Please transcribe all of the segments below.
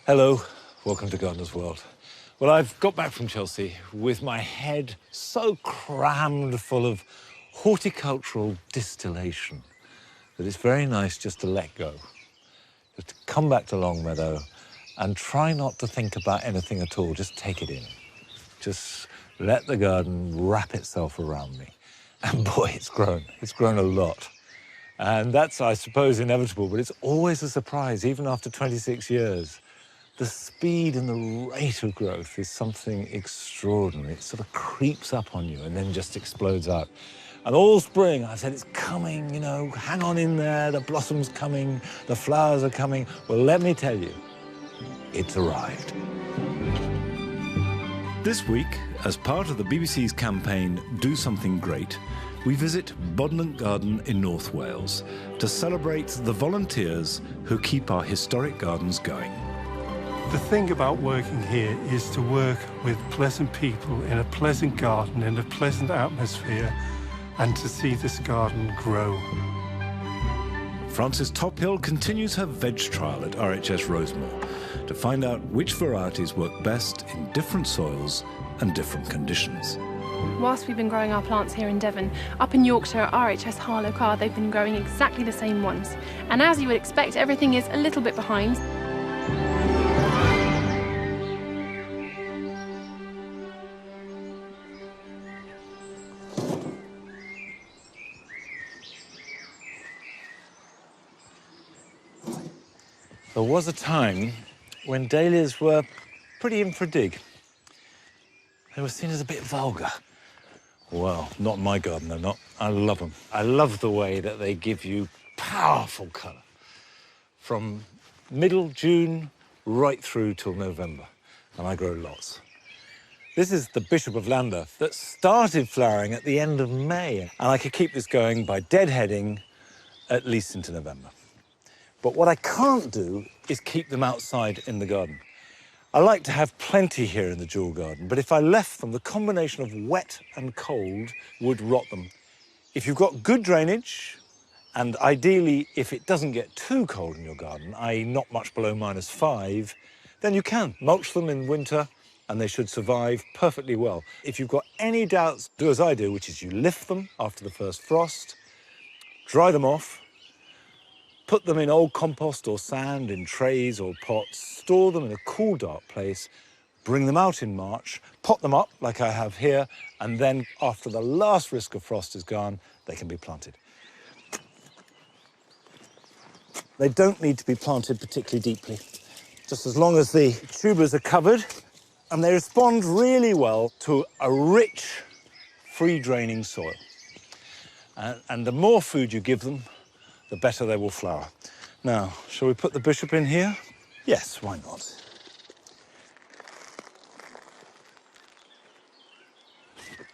Hello, welcome to Gardener's World. Well, I've got back from Chelsea with my head so crammed full of horticultural distillation that it's very nice just to let go, just to come back to Longmeadow and try not to think about anything at all, just take it in. Just let the garden wrap itself around me. And boy, it's grown a lot. And that's, I suppose, inevitable, but it's always a surprise, even after 26 years. The speed and the rate of growth is something extraordinary. It sort of creeps up on you and then just explodes out. And all spring, I said, it's coming, you know, hang on in there, the blossom's coming, the flowers are coming. Well, let me tell you, it's arrived. This week, as part of the BBC's campaign Do Something Great, we visit Bodnant Garden in North Wales to celebrate the volunteers who keep our historic gardens going. The thing about working here is to work with pleasant people in a pleasant garden, in a pleasant atmosphere, and to see this garden grow. Frances Tophill continues her veg trial at RHS Rosemore to find out which varieties work best in different soils and different conditions. Whilst we've been growing our plants here in Devon, up in Yorkshire at RHS Harlow Car, they've been growing exactly the same ones. And as you would expect, everything is a little bit behind. There was a time when dahlias were pretty in for a dig. They were seen as a bit vulgar. Well, not in my garden, they're not. I love them. I love the way that they give you powerful colour from middle June right through till November, and I grow lots. This is the Bishop of Lambeth that started flowering at the end of May, and I could keep this going by deadheading at least into November. But what I can't do is keep them outside in the garden. I like to have plenty here in the jewel garden, but if I left them, the combination of wet and cold would rot them. If you've got good drainage, and ideally if it doesn't get too cold in your garden, i.e. not much below -5, then you can mulch them in winter and they should survive perfectly well. If you've got any doubts, do as I do, which is you lift them after the first frost, dry them off, put them in old compost or sand in trays or pots, store them in a cool, dark place, bring them out in March, pot them up like I have here, and then after the last risk of frost is gone, they can be planted. They don't need to be planted particularly deeply, just as long as the tubers are covered, and they respond really well to a rich, free-draining soil. And the more food you give them, the better they will flower. Now, shall we put the bishop in here? Yes, why not?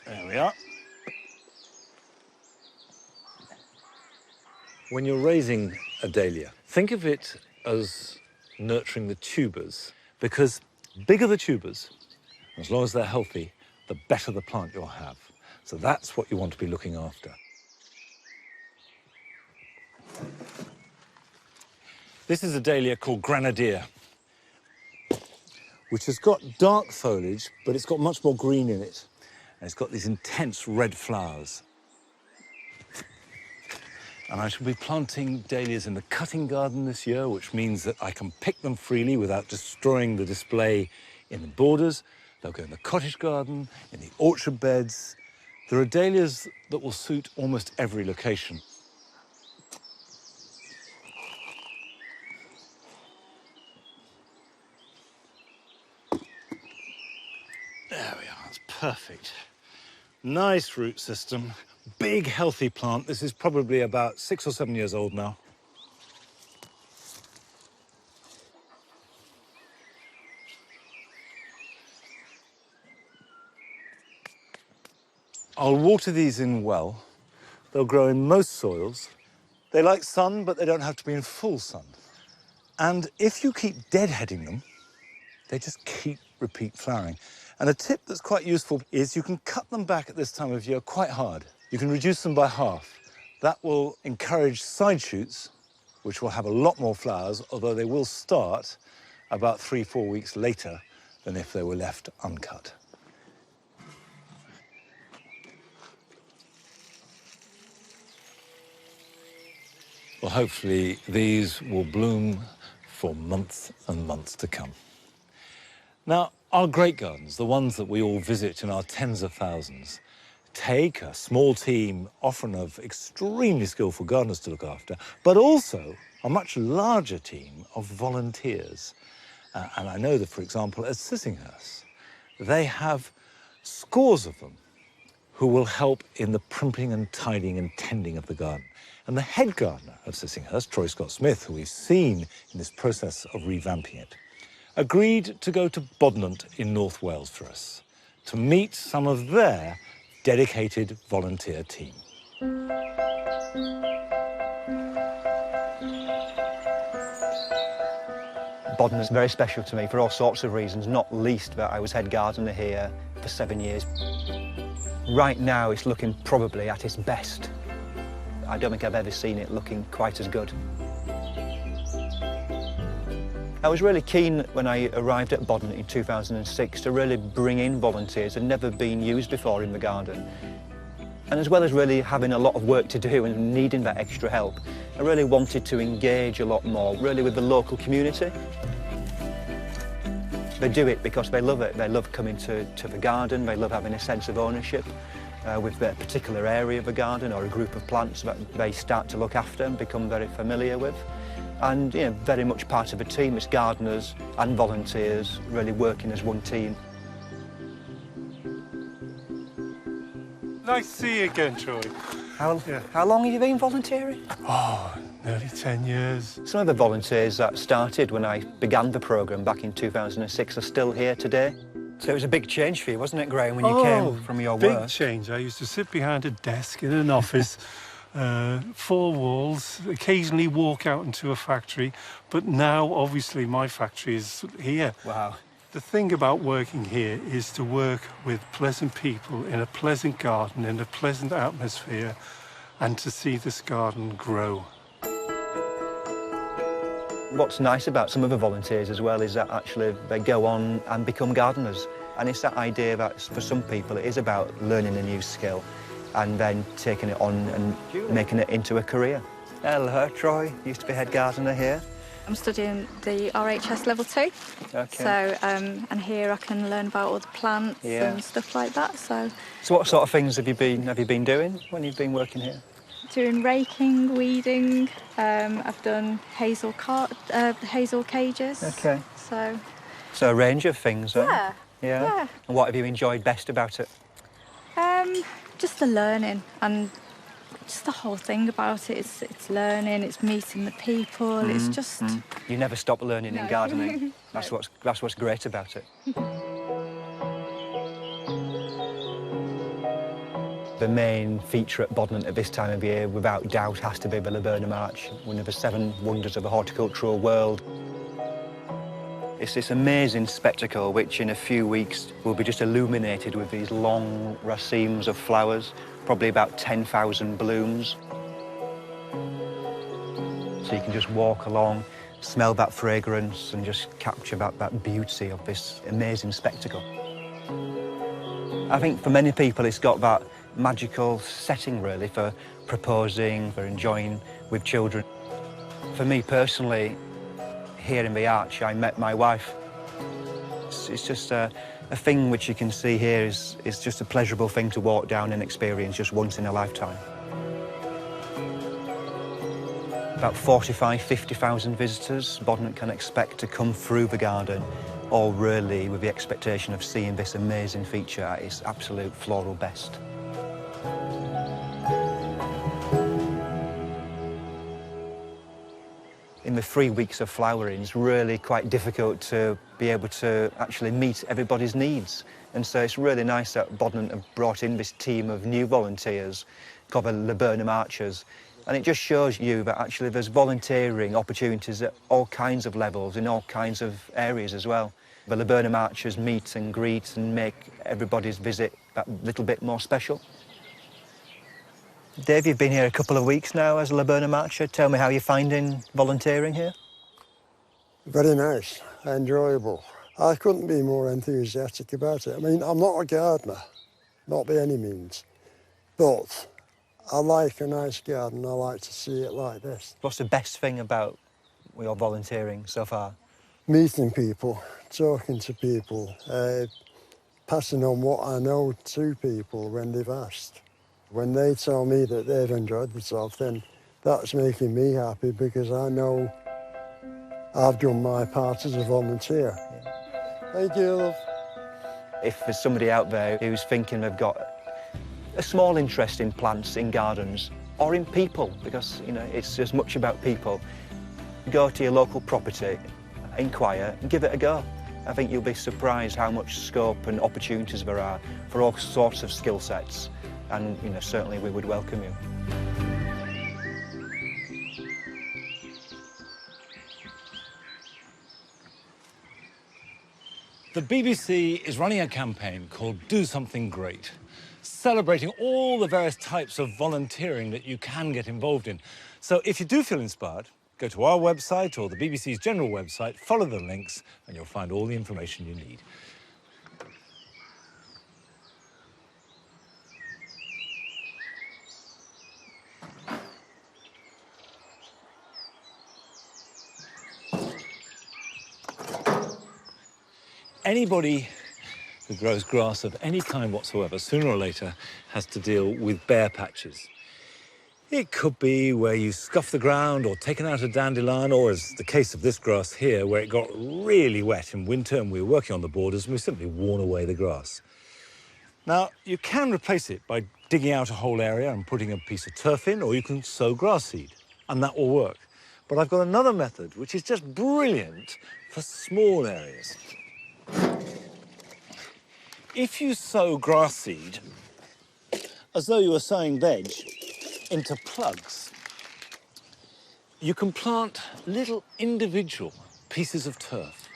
There we are. When you're raising a dahlia, think of it as nurturing the tubers, because bigger the tubers, as long as they're healthy, the better the plant you'll have. So that's what you want to be looking after. This is a dahlia called Grenadier, which has got dark foliage, but it's got much more green in it. And it's got these intense red flowers. And I shall be planting dahlias in the cutting garden this year, which means that I can pick them freely without destroying the display in the borders. They'll go in the cottage garden, in the orchard beds. There are dahlias that will suit almost every location. There we are, that's perfect. Nice root system, big healthy plant. This is probably about 6 or 7 years old now. I'll water these in well. They'll grow in most soils. They like sun, but they don't have to be in full sun. And if you keep deadheading them, they just repeat flowering. And a tip that's quite useful is you can cut them back at this time of year quite hard. You can reduce them by half. That will encourage side shoots, which will have a lot more flowers, although they will start about 3-4 weeks later than if they were left uncut. Well, hopefully these will bloom for months and months to come. Now, our great gardens, the ones that we all visit in our tens of thousands, take a small team, often of extremely skillful gardeners to look after, but also a much larger team of volunteers. And I know that, for example, at Sissinghurst, they have scores of them who will help in the primping and tidying and tending of the garden. And the head gardener of Sissinghurst, Troy Scott-Smith, who we've seen in this process of revamping it, agreed to go to Bodnant in North Wales for us to meet some of their dedicated volunteer team. Bodnant is very special to me for all sorts of reasons, not least that I was head gardener here for 7 years. Right now it's looking probably at its best. I don't think I've ever seen it looking quite as good. I was really keen when I arrived at Bodnant in 2006 to really bring in volunteers that had never been used before in the garden. And as well as really having a lot of work to do and needing that extra help, I really wanted to engage a lot more, really with the local community. They do it because they love it. They love coming to the garden, they love having a sense of ownership with their particular area of the garden or a group of plants that they start to look after and become very familiar with. And you know, very much part of a team. It's gardeners and volunteers really working as one team. Nice to see you again, Troy. How long have you been volunteering? Oh, nearly 10 years. Some of the volunteers that started when I began the programme back in 2006 are still here today. So it was a big change for you, wasn't it, Graham, when you came from your work? Big change. I used to sit behind a desk in an office, 4 walls, occasionally walk out into a factory, but now, obviously, my factory is here. Wow. The thing about working here is to work with pleasant people in a pleasant garden, in a pleasant atmosphere, and to see this garden grow. What's nice about some of the volunteers as well is that actually they go on and become gardeners. And it's that idea that for some people it is about learning a new skill and then taking it on and making it into a career. Hello, Troy. Used to be head gardener here. I'm studying the RHS level 2. Okay. So, and here I can learn about all the plants and stuff like that. So what sort of things have you been doing when you've been working here? doing raking, weeding. I've done hazel cages. Okay. So a range of things, yeah. Yeah. And what have you enjoyed best about it? Just the learning and just the whole thing about it. It's learning, it's meeting the people, it's just... You never stop learning in gardening. That's what's great about it. The main feature at Bodnant at this time of year, without doubt, has to be the Laburnum Arch, one of the 7 wonders of the horticultural world. It's this amazing spectacle which in a few weeks will be just illuminated with these long racemes of flowers, probably about 10,000 blooms. So you can just walk along, smell that fragrance and just capture that beauty of this amazing spectacle. I think for many people it's got that magical setting really for proposing, for enjoying with children. For me personally, here in the Arch, I met my wife. It's just a thing which you can see here is just a pleasurable thing to walk down and experience just once in a lifetime. About 50,000 visitors Bodnant can expect to come through the garden, all really with the expectation of seeing this amazing feature at its absolute floral best. In the 3 weeks of flowering, it's really quite difficult to be able to actually meet everybody's needs. And so it's really nice that Bodnant have brought in this team of new volunteers called the Laburnum Archers. And it just shows you that actually there's volunteering opportunities at all kinds of levels, in all kinds of areas as well. The Laburnum Archers meet and greet and make everybody's visit that little bit more special. Dave, you've been here a couple of weeks now as a Laburnum Archer. Tell me how you're finding volunteering here. Very nice. enjoyable. I couldn't be more enthusiastic about it. I mean, I'm not a gardener, not by any means, but I like a nice garden. I like to see it like this. What's the best thing about your volunteering so far? Meeting people, talking to people, passing on what I know to people when they've asked. When they tell me that they've enjoyed themselves, then that's making me happy because I know I've done my part as a volunteer. Yeah. Thank you, love. If there's somebody out there who's thinking they've got a small interest in plants, in gardens, or in people, because, you know, it's as much about people, go to your local property, inquire, and give it a go. I think you'll be surprised how much scope and opportunities there are for all sorts of skill sets, and, you know, certainly we would welcome you. The BBC is running a campaign called Do Something Great, celebrating all the various types of volunteering that you can get involved in. So if you do feel inspired, go to our website or the BBC's general website, follow the links, and you'll find all the information you need. Anybody who grows grass of any kind whatsoever, sooner or later, has to deal with bare patches. It could be where you scuff the ground or taken out a dandelion, or as the case of this grass here, where it got really wet in winter and we were working on the borders and we simply worn away the grass. Now, you can replace it by digging out a whole area and putting a piece of turf in, or you can sow grass seed, and that will work. But I've got another method which is just brilliant for small areas. If you sow grass seed as though you were sowing veg into plugs, you can plant little individual pieces of turf.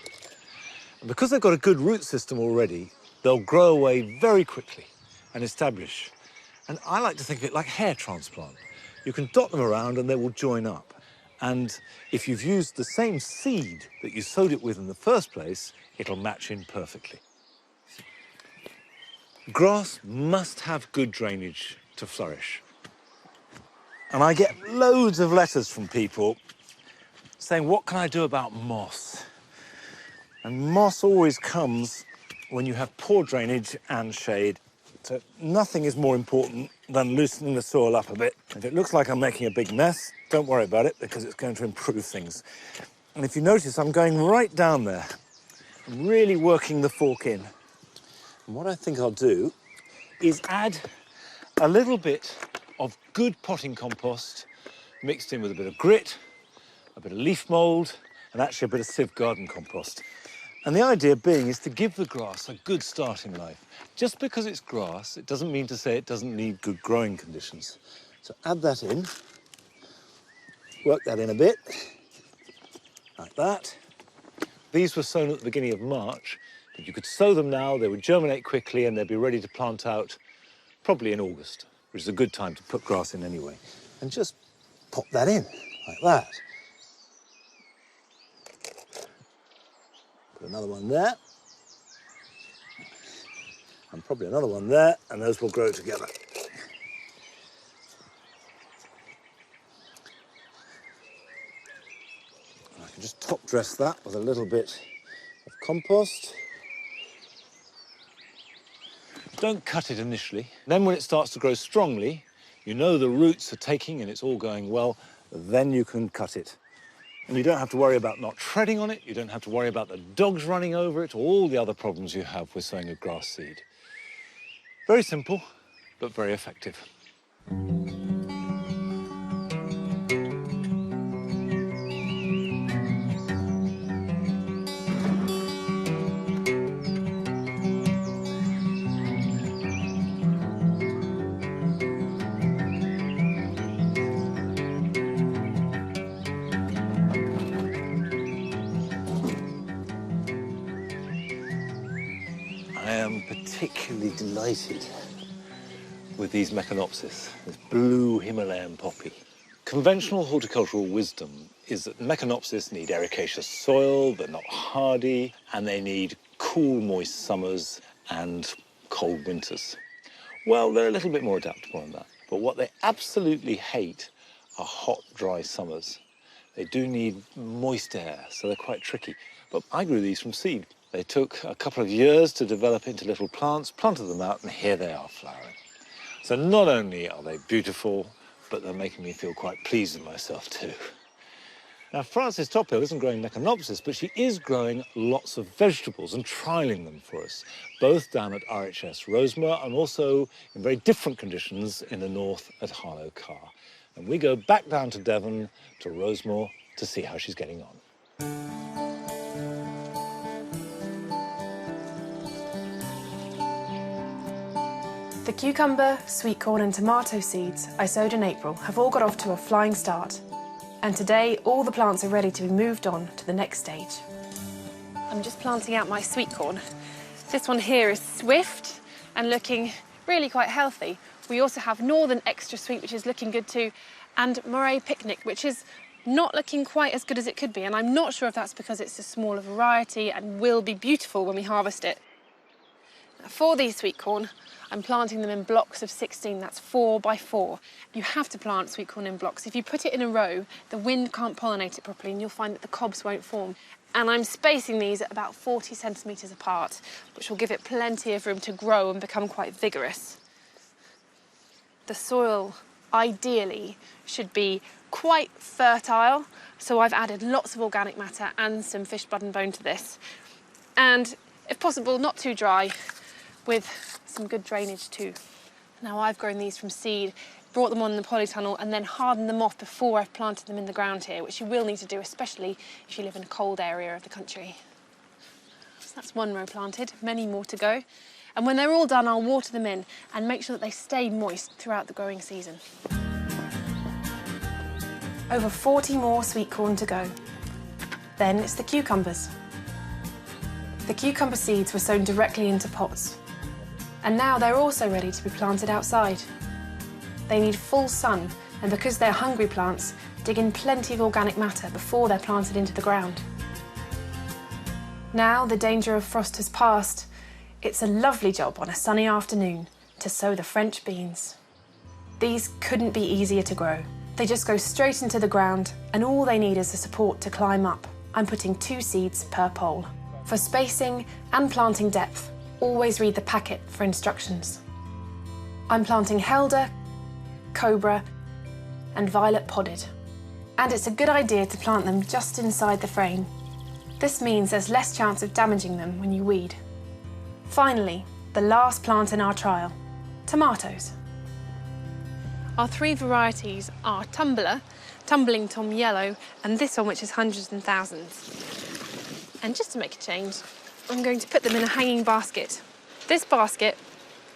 And because they've got a good root system already, they'll grow away very quickly and establish. And I like to think of it like hair transplant. You can dot them around and they will join up. And if you've used the same seed that you sowed it with in the first place, it'll match in perfectly. Grass must have good drainage to flourish. And I get loads of letters from people saying, what can I do about moss? And moss always comes when you have poor drainage and shade. So nothing is more important than loosening the soil up a bit. If it looks like I'm making a big mess, don't worry about it, because it's going to improve things. And if you notice, I'm going right down there. I'm really working the fork in. And what I think I'll do is add a little bit of good potting compost mixed in with a bit of grit, a bit of leaf mould, and actually a bit of sieve garden compost. And the idea being is to give the grass a good start in life. Just because it's grass, it doesn't mean to say it doesn't need good growing conditions. So add that in, work that in a bit, like that. These were sown at the beginning of March, but you could sow them now, they would germinate quickly and they'd be ready to plant out probably in August, which is a good time to put grass in anyway. And just pop that in, like that. Put another one there. And probably another one there, and those will grow together. And I can just top dress that with a little bit of compost. Don't cut it initially. Then when it starts to grow strongly, you know the roots are taking and it's all going well, then you can cut it. And you don't have to worry about not treading on it, you don't have to worry about the dogs running over it, or all the other problems you have with sowing a grass seed. Very simple, but very effective. I am particularly delighted with these Meconopsis, this blue Himalayan poppy. Conventional horticultural wisdom is that Meconopsis need ericaceous soil, they're not hardy, and they need cool, moist summers and cold winters. Well, they're a little bit more adaptable than that. But what they absolutely hate are hot, dry summers. They do need moist air, so they're quite tricky. But I grew these from seed. They took a couple of years to develop into little plants, planted them out, and here they are flowering. So not only are they beautiful, but they're making me feel quite pleased with myself too. Now, Frances Tophill isn't growing Meconopsis, but she is growing lots of vegetables and trialling them for us, both down at RHS Rosemoor and also in very different conditions in the north at Harlow Carr. And we go back down to Devon, to Rosemoor, to see how she's getting on. The cucumber, sweet corn and tomato seeds I sowed in April have all got off to a flying start. And today, all the plants are ready to be moved on to the next stage. I'm just planting out my sweet corn. This one here is Swift and looking really quite healthy. We also have Northern Extra Sweet, which is looking good too, and Moray Picnic, which is not looking quite as good as it could be. And I'm not sure if that's because it's a smaller variety and will be beautiful when we harvest it. For these sweet corn, I'm planting them in blocks of 16, that's 4 by 4. You have to plant sweet corn in blocks. If you put it in a row, the wind can't pollinate it properly and you'll find that the cobs won't form. And I'm spacing these at about 40 centimetres apart, which will give it plenty of room to grow and become quite vigorous. The soil, ideally, should be quite fertile, so I've added lots of organic matter and some fish blood and bone to this. And, if possible, not too dry, with some good drainage too. Now I've grown these from seed, brought them on the polytunnel and then hardened them off before I've planted them in the ground here, which you will need to do, especially if you live in a cold area of the country. So that's one row planted, many more to go. And when they're all done, I'll water them in and make sure that they stay moist throughout the growing season. Over 40 more sweet corn to go. Then it's the cucumbers. The cucumber seeds were sown directly into pots. And now they're also ready to be planted outside. They need full sun, and because they're hungry plants, dig in plenty of organic matter before they're planted into the ground. Now the danger of frost has passed, it's a lovely job on a sunny afternoon to sow the French beans. These couldn't be easier to grow. They just go straight into the ground, and all they need is the support to climb up. I'm putting 2 seeds per pole. For spacing and planting depth, always read the packet for instructions. I'm planting Helder, Cobra and Violet Podded. And it's a good idea to plant them just inside the frame. This means there's less chance of damaging them when you weed. Finally, the last plant in our trial, tomatoes. Our 3 varieties are Tumbler, Tumbling Tom Yellow, and this one which is Hundreds and Thousands. And just to make a change, I'm going to put them in a hanging basket. This basket,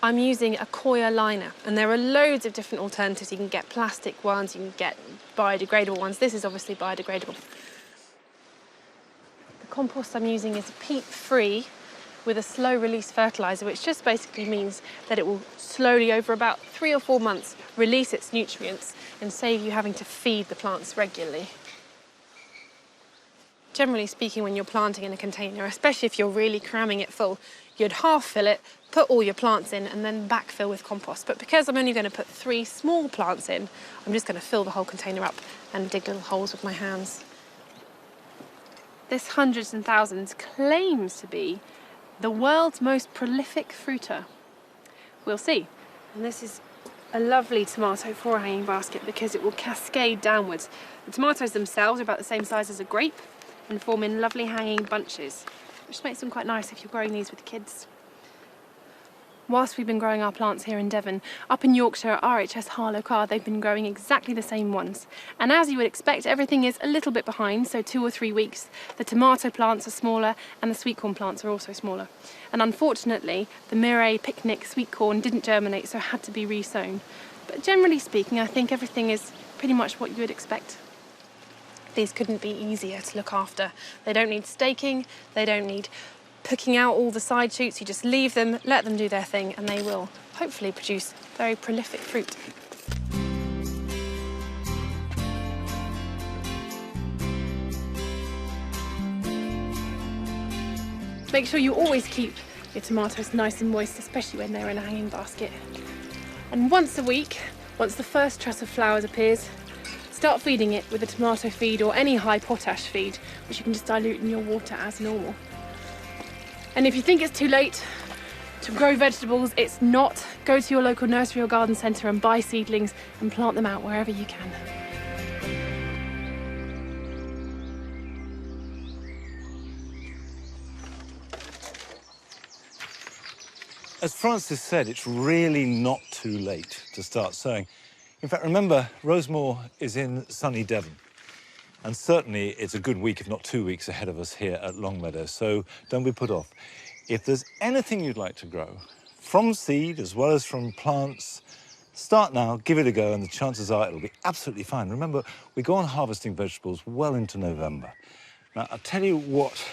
I'm using a coir liner, and there are loads of different alternatives. You can get plastic ones, you can get biodegradable ones. This is obviously biodegradable. The compost I'm using is peat-free with a slow-release fertiliser, which just basically means that it will slowly, over about 3 or 4 months, release its nutrients and save you having to feed the plants regularly. Generally speaking, when you're planting in a container, especially if you're really cramming it full, you'd half fill it, put all your plants in and then backfill with compost. But because I'm only going to put 3 small plants in, I'm just going to fill the whole container up and dig little holes with my hands. This Hundreds and Thousands claims to be the world's most prolific fruiter. We'll see. And this is a lovely tomato for a hanging basket because it will cascade downwards. The tomatoes themselves are about the same size as a grape and form in lovely hanging bunches, which makes them quite nice if you're growing these with kids. Whilst we've been growing our plants here in Devon, up in Yorkshire at RHS Harlow Carr, they've been growing exactly the same ones. And as you would expect, everything is a little bit behind, so 2 or 3 weeks. The tomato plants are smaller and the sweet corn plants are also smaller. And unfortunately, the Moray Picnic sweet corn didn't germinate, so had to be resown. But generally speaking, I think everything is pretty much what you would expect. These couldn't be easier to look after. They don't need staking, they don't need picking out all the side shoots. You just leave them, let them do their thing, and they will hopefully produce very prolific fruit. Make sure you always keep your tomatoes nice and moist, especially when they're in a hanging basket. And once a week, once the first truss of flowers appears, start feeding it with a tomato feed or any high potash feed, which you can just dilute in your water as normal. And if you think it's too late to grow vegetables, it's not. Go to your local nursery or garden centre and buy seedlings and plant them out wherever you can. As Francis said, it's really not too late to start sowing. In fact, remember, Rosemore is in sunny Devon. And certainly it's a good week, if not 2 weeks, ahead of us here at Longmeadow, so don't be put off. If there's anything you'd like to grow, from seed as well as from plants, start now, give it a go, and the chances are it'll be absolutely fine. Remember, we go on harvesting vegetables well into November. Now, I'll tell you what,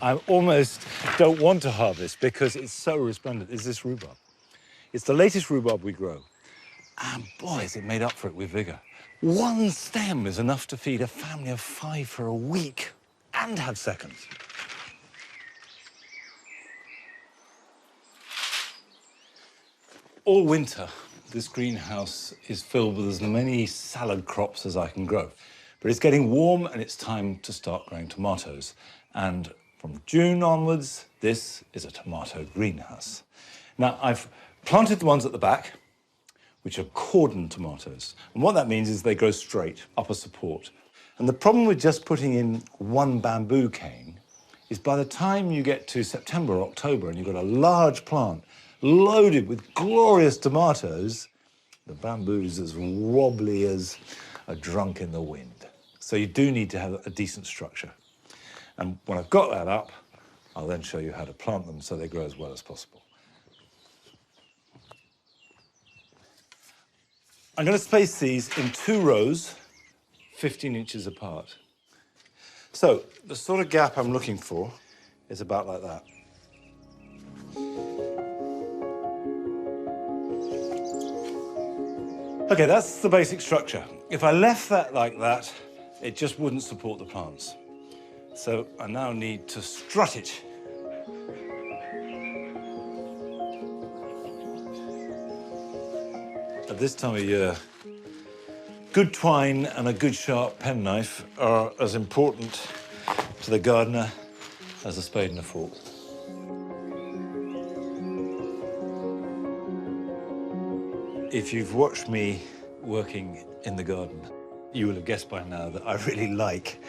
I almost don't want to harvest because it's so resplendent, is this rhubarb. It's the latest rhubarb we grow. And boy, is it made up for it with vigour. One stem is enough to feed a family of 5 for a week and have seconds. All winter, this greenhouse is filled with as many salad crops as I can grow. But it's getting warm and it's time to start growing tomatoes. And from June onwards, this is a tomato greenhouse. Now, I've planted the ones at the back, which are cordon tomatoes. And what that means is they grow straight, up a support. And the problem with just putting in one bamboo cane is by the time you get to September or October and you've got a large plant loaded with glorious tomatoes, the bamboo's as wobbly as a drunk in the wind. So you do need to have a decent structure. And when I've got that up, I'll then show you how to plant them so they grow as well as possible. I'm going to space these in 2 rows, 15 inches apart. So the sort of gap I'm looking for is about like that. Okay, that's the basic structure. If I left that like that, it just wouldn't support the plants. So I now need to strut it. At this time of year, good twine and a good sharp penknife are as important to the gardener as a spade and a fork. If you've watched me working in the garden, you will have guessed by now that I really like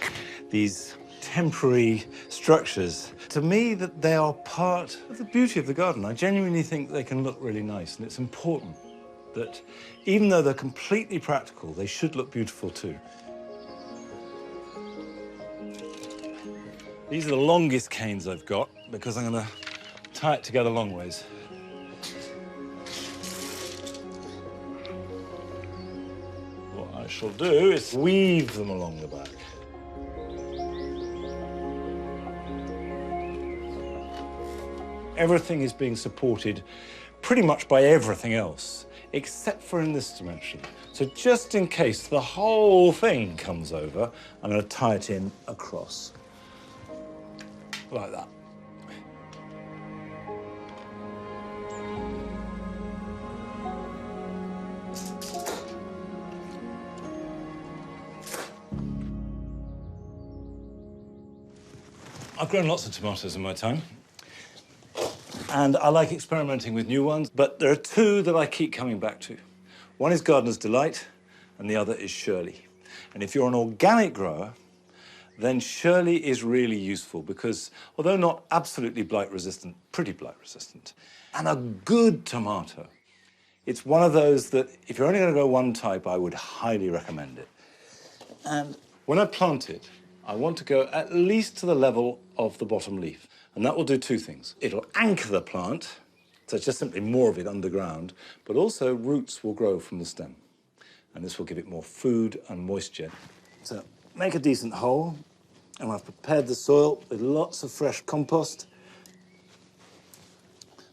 these temporary structures. To me, that they are part of the beauty of the garden. I genuinely think they can look really nice, and it's important that even though they're completely practical, they should look beautiful too. These are the longest canes I've got because I'm going to tie it together long ways. What I shall do is weave them along the back. Everything is being supported pretty much by everything else, except for in this dimension. So just in case the whole thing comes over, I'm going to tie it in across, like that. I've grown lots of tomatoes in my time. And I like experimenting with new ones, but there are 2 that I keep coming back to. One is Gardener's Delight, and the other is Shirley. And if you're an organic grower, then Shirley is really useful because, although not absolutely blight resistant, pretty blight resistant, and a good tomato, it's one of those that, if you're only going to grow one type, I would highly recommend it. And when I plant it, I want to go at least to the level of the bottom leaf. And that will do 2 things. It'll anchor the plant, so it's just simply more of it underground, but also roots will grow from the stem. And this will give it more food and moisture. So make a decent hole, and I've prepared the soil with lots of fresh compost.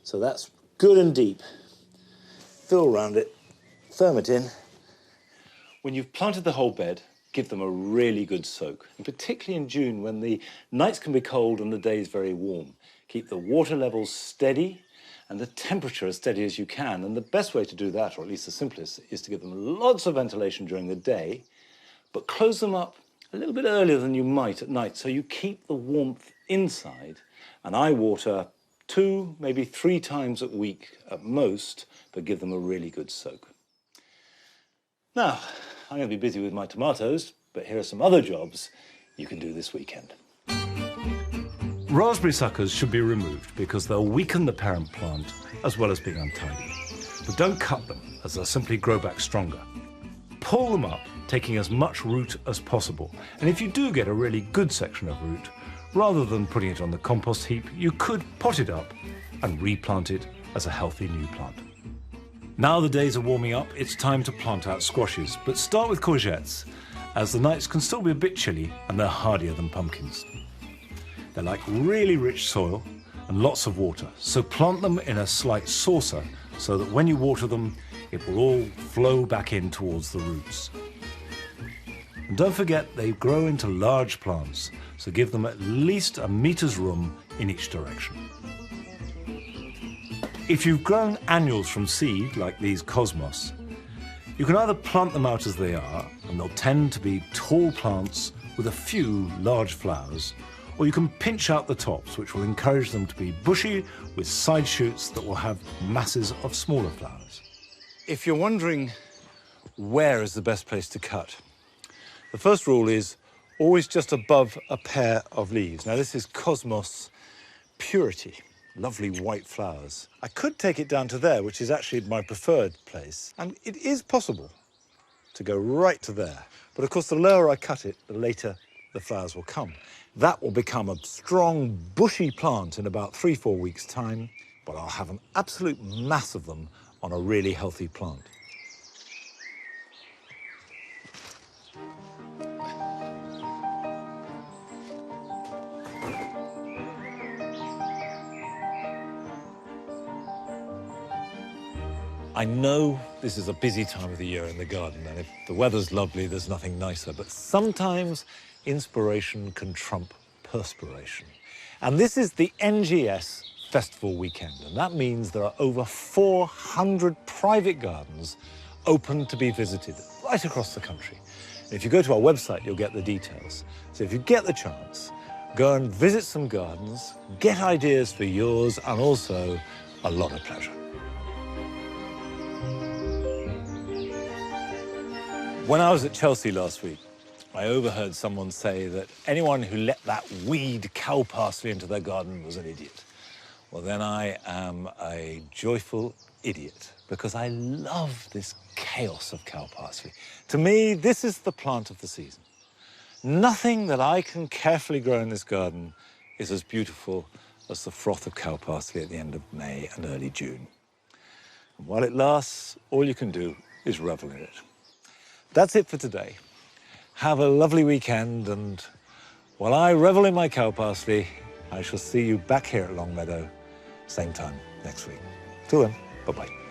So that's good and deep. Fill around it, firm it in. When you've planted the whole bed, give them a really good soak, and particularly in June when the nights can be cold and the days very warm. Keep the water levels steady and the temperature as steady as you can. And the best way to do that, or at least the simplest, is to give them lots of ventilation during the day, but close them up a little bit earlier than you might at night, so you keep the warmth inside. And I water 2, maybe 3 times a week at most, but give them a really good soak. Now, I'm going to be busy with my tomatoes, but here are some other jobs you can do this weekend. Raspberry suckers should be removed because they'll weaken the parent plant as well as being untidy. But don't cut them, as they'll simply grow back stronger. Pull them up, taking as much root as possible. And if you do get a really good section of root, rather than putting it on the compost heap, you could pot it up and replant it as a healthy new plant. Now the days are warming up, it's time to plant out squashes, but start with courgettes, as the nights can still be a bit chilly and they're hardier than pumpkins. They like really rich soil and lots of water, so plant them in a slight saucer so that when you water them, it will all flow back in towards the roots. And don't forget, they grow into large plants, so give them at least a meter's room in each direction. If you've grown annuals from seed, like these cosmos, you can either plant them out as they are, and they'll tend to be tall plants with a few large flowers, or you can pinch out the tops, which will encourage them to be bushy with side shoots that will have masses of smaller flowers. If you're wondering where is the best place to cut, the first rule is always just above a pair of leaves. Now this is Cosmos Purity, lovely white flowers. I could take it down to there, which is actually my preferred place, and it is possible to go right to there. But of course, the lower I cut it, the later the flowers will come. That will become a strong, bushy plant in about 3-4 weeks' time, but I'll have an absolute mass of them on a really healthy plant. I know this is a busy time of the year in the garden, and if the weather's lovely, there's nothing nicer, but sometimes inspiration can trump perspiration. And this is the NGS Festival weekend, and that means there are over 400 private gardens open to be visited right across the country. And if you go to our website, you'll get the details. So if you get the chance, go and visit some gardens, get ideas for yours, and also a lot of pleasure. When I was at Chelsea last week, I overheard someone say that anyone who let that weed cow parsley into their garden was an idiot. Well, then I am a joyful idiot, because I love this chaos of cow parsley. To me, this is the plant of the season. Nothing that I can carefully grow in this garden is as beautiful as the froth of cow parsley at the end of May and early June. And while it lasts, all you can do is revel in it. That's it for today. Have a lovely weekend, and while I revel in my cow parsley, I shall see you back here at Longmeadow, same time next week. Till then, bye-bye.